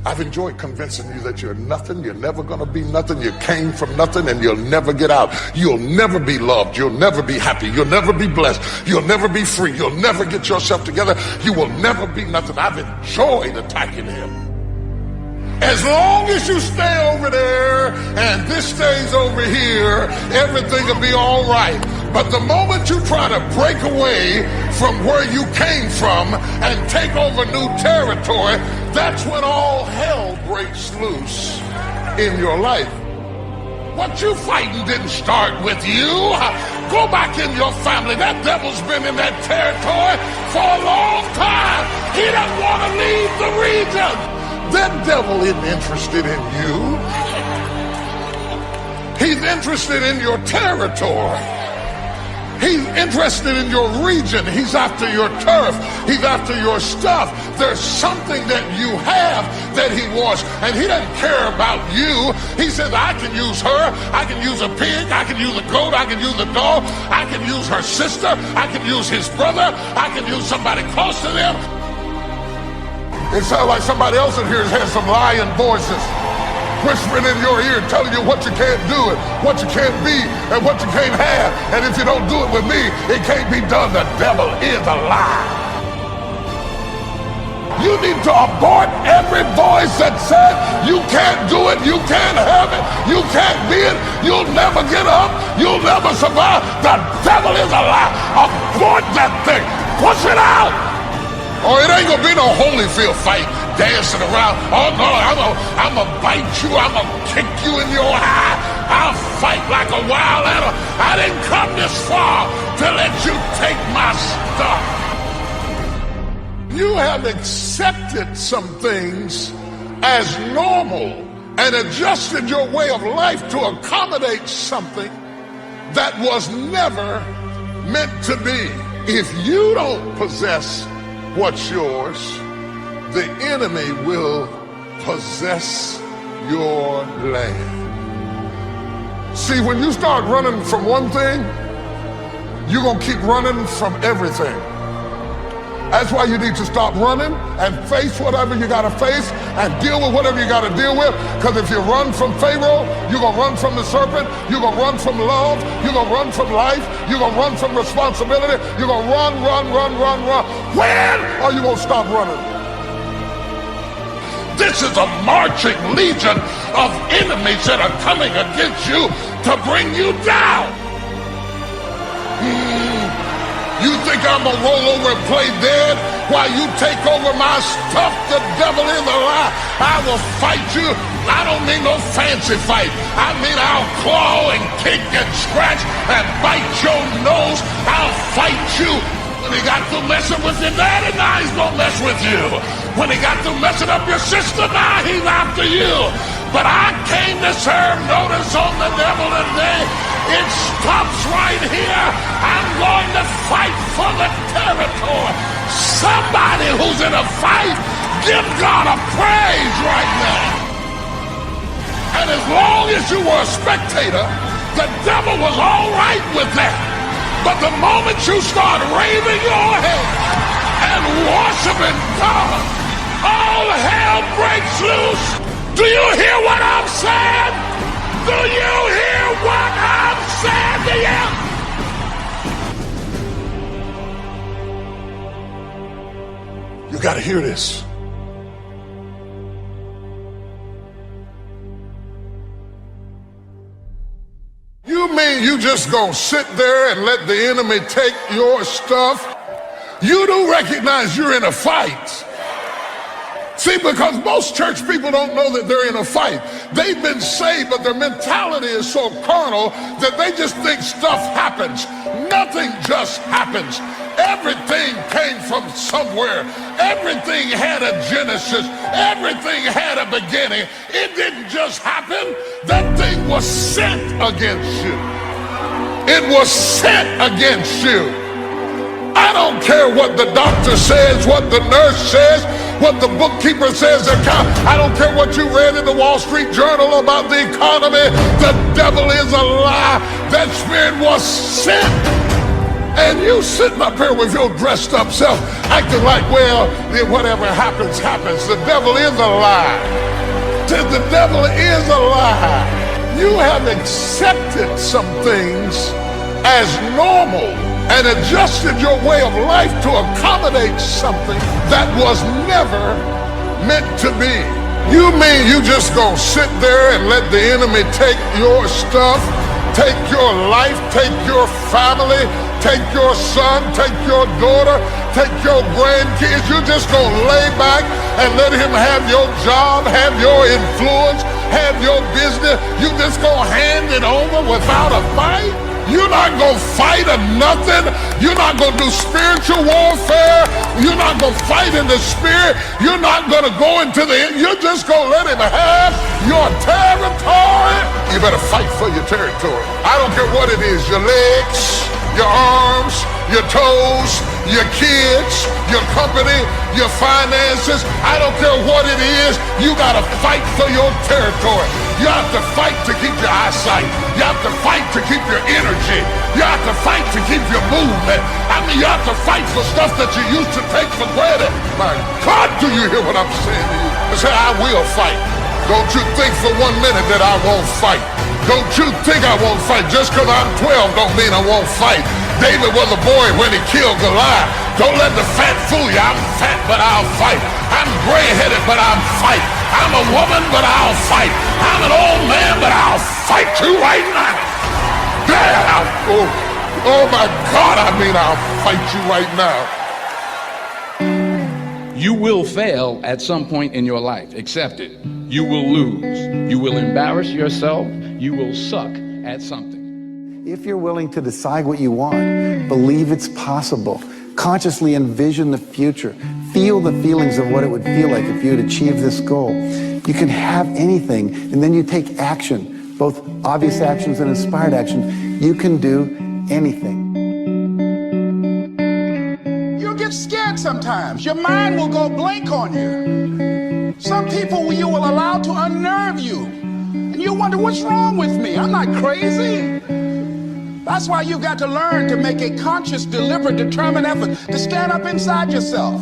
I've enjoyed convincing you that you're nothing, you're never going to be nothing, you came from nothing, and you'll never get out. You'll never be loved, you'll never be happy, you'll never be blessed, you'll never be free, you'll never get yourself together, you will never be nothing. I've enjoyed attacking him. As long as you stay over there and this stays over here, everything will be all right. But the moment you try to break away from where you came from and take over new territory, that's when all hell breaks loose in your life. What you fighting didn't start with you. Go back in your family. That devil's been in that territory for a long time. He doesn't want to leave the region. That devil isn't interested in you. He's interested in your territory. He's interested in your region. He's after your turf. He's after your stuff. There's something that you have that he wants, and he doesn't care about you. He says, I can use her. I can use a pig. I can use a goat. I can use a dog. I can use her sister. I can use his brother. I can use somebody close to them. It sounds like somebody else in here has some lying voices whispering in your ear, telling you what you can't do and what you can't be and what you can't have. And if you don't do it with me, it can't be done. The devil is a lie. You need to abort every voice that said you can't do it, you can't have it, you can't be it, you'll never get up, you'll never survive. The devil is a lie. Abort that thing. Push it out. Or it ain't gonna be no Holyfield fight dancing around. Oh no, I'm gonna bite you, I'm gonna kick you in your eye. I'll fight like a wild animal. I didn't come this far to let you take my stuff. You have accepted some things as normal and adjusted your way of life to accommodate something that was never meant to be. If you don't possess what's yours, the enemy will possess your land. See, when you start running from one thing, you're gonna keep running from everything. That's why you need to stop running and face whatever you gotta face and deal with whatever you gotta deal with. Because if you run from Pharaoh, you're gonna run from the serpent, you're gonna run from love, you're gonna run from life, you're gonna run from responsibility, you're gonna run. When are you gonna stop running? This is a marching legion of enemies that are coming against you to bring you down. You think I'm gonna roll over and play dead while you take over my stuff? The devil is a lie. I will fight you. I don't mean no fancy fight. I mean I'll claw and kick and scratch and bite your nose. I'll fight you. When he got through messing with your daddy, now he's gonna mess with you. When he got through messing up your sister, now he's after you. But I came to serve notice on the devil today. It stops right here. I'm going to fight for the territory. Somebody who's in a fight, give God a praise right now. And as long as you were a spectator, the devil was all right with that. But the moment you start raising your head and worshiping God, all hell breaks loose. Do you hear what I'm saying? Do you hear what I'm saying to you? You gotta hear this. You mean you just gonna sit there and let the enemy take your stuff? You do recognize you're in a fight. See, because most church people don't know that they're in a fight. They've been saved, but their mentality is so carnal that they just think stuff happens. Nothing just happens. Everything came from somewhere. Everything had a genesis. Everything had a beginning. It didn't just happen. That thing was sent against you. It was sent against you. I don't care what the doctor says, what the nurse says, what the bookkeeper says. I don't care what you read in the Wall Street Journal about the economy. The devil is a lie. That spirit was sent. And you sitting up here with your dressed up self, acting like, well, whatever happens, happens. The devil is a lie. The devil is a lie. You have accepted some things as normal and adjusted your way of life to accommodate something that was never meant to be. You mean you just gonna sit there and let the enemy take your stuff, take your life, take your family, take your son, take your daughter, take your grandkids? You just gonna lay back and let him have your job, have your influence, have your business? You just gonna hand it over without a fight? You're not gonna fight or nothing. You're not gonna do spiritual warfare. You're not gonna fight in the spirit. You're not gonna go into the, you're just gonna let him have your territory. You better fight for your territory. I don't care what it is, your legs, your arms, your toes, your kids, your company, your finances. I don't care what it is. You gotta fight for your territory. You have to fight to keep your eyesight. You have to fight to keep your energy. You have to fight to keep your movement. I mean, you have to fight for stuff that you used to take for granted. My God, do you hear what I'm saying to you? I say, I will fight. Don't you think for 1 minute that I won't fight. Don't you think I won't fight. Just because I'm 12 don't mean I won't fight. David was a boy when he killed Goliath. Don't let the fat fool you. I'm fat, but I'll fight. I'm gray-headed, but I'll fight. I'm a woman, but I'll fight. I'm an old man, but I'll fight you right now. Oh my God, I mean, I'll fight you right now. You will fail at some point in your life. Accept it. You will lose. You will embarrass yourself. You will suck at something. If you're willing to decide what you want, believe it's possible, consciously envision the future, feel the feelings of what it would feel like if you had achieved this goal, you can have anything, and then you take action, both obvious actions and inspired action. You can do anything. You'll get scared sometimes. Your mind will go blank on you. Some people you will allow to unnerve you, and you wonder, what's wrong with me? I'm not crazy. That's why you've got to learn to make a conscious, deliberate, determined effort to stand up inside yourself.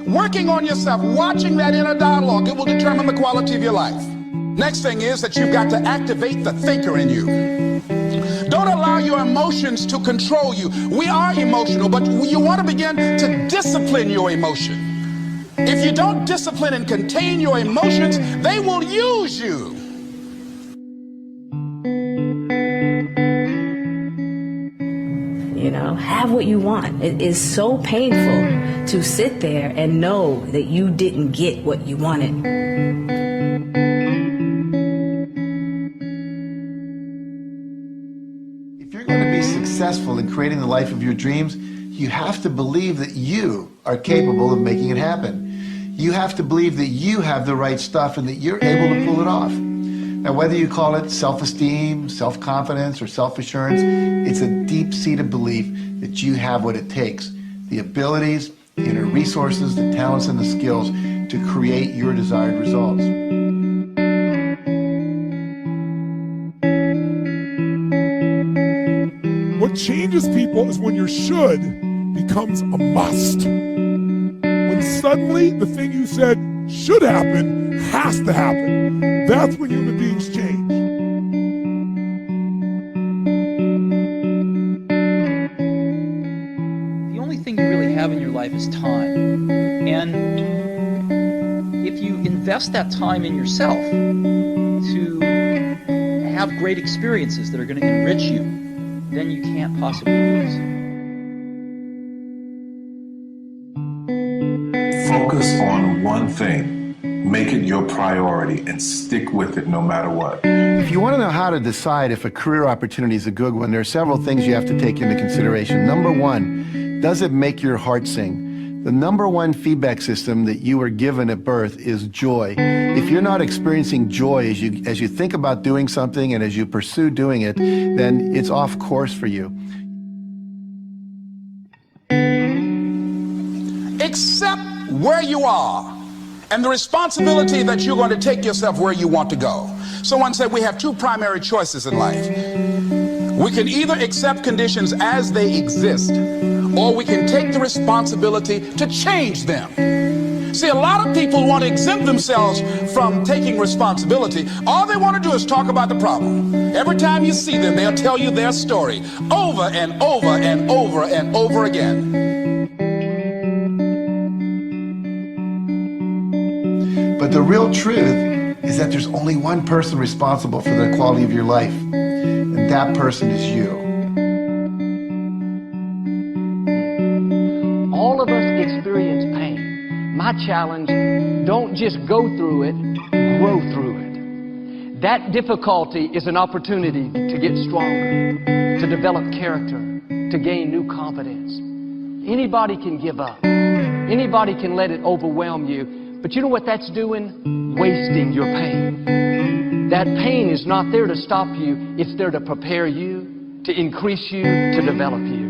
Working on yourself, watching that inner dialogue, it will determine the quality of your life. Next thing is that you've got to activate the thinker in you. Don't allow your emotions to control you. We are emotional, but you want to begin to discipline your emotion. If you don't discipline and contain your emotions, they will use you. You know, have what you want. It is so painful to sit there and know that you didn't get what you wanted. If you're going to be successful in creating the life of your dreams, you have to believe that you are capable of making it happen. You have to believe that you have the right stuff and that you're able to pull it off. Now, whether you call it self-esteem, self-confidence, or self-assurance, it's a deep-seated belief that you have what it takes, the abilities, the inner resources, the talents, and the skills to create your desired results. What changes people is when your should becomes a must. When suddenly the thing you said should happen has to happen. That's when human beings change. The only thing you really have in your life is time. And if you invest that time in yourself to have great experiences that are going to enrich you, then you can't possibly lose. Focus on one thing. Make it your priority and stick with it no matter what. If you want to know how to decide if a career opportunity is a good one, there are several things you have to take into consideration. Number one, does it make your heart sing? The number one feedback system that you are given at birth is joy. If you're not experiencing joy as you think about doing something and as you pursue doing it, then it's off course for you. Accept where you are and the responsibility that you're going to take yourself where you want to go. Someone said we have two primary choices in life. We can either accept conditions as they exist, or we can take the responsibility to change them. See, a lot of people want to exempt themselves from taking responsibility. All they want to do is talk about the problem. Every time you see them, they'll tell you their story over and over and over and over again. But the real truth is that there's only one person responsible for the quality of your life, and that person is you. All of us experience pain. My challenge, don't just go through it, grow through it. That difficulty is an opportunity to get stronger, to develop character, to gain new confidence. Anybody can give up. Anybody can let it overwhelm you. But you know what that's doing? Wasting your pain. That pain is not there to stop you. It's there to prepare you, to increase you, to develop you.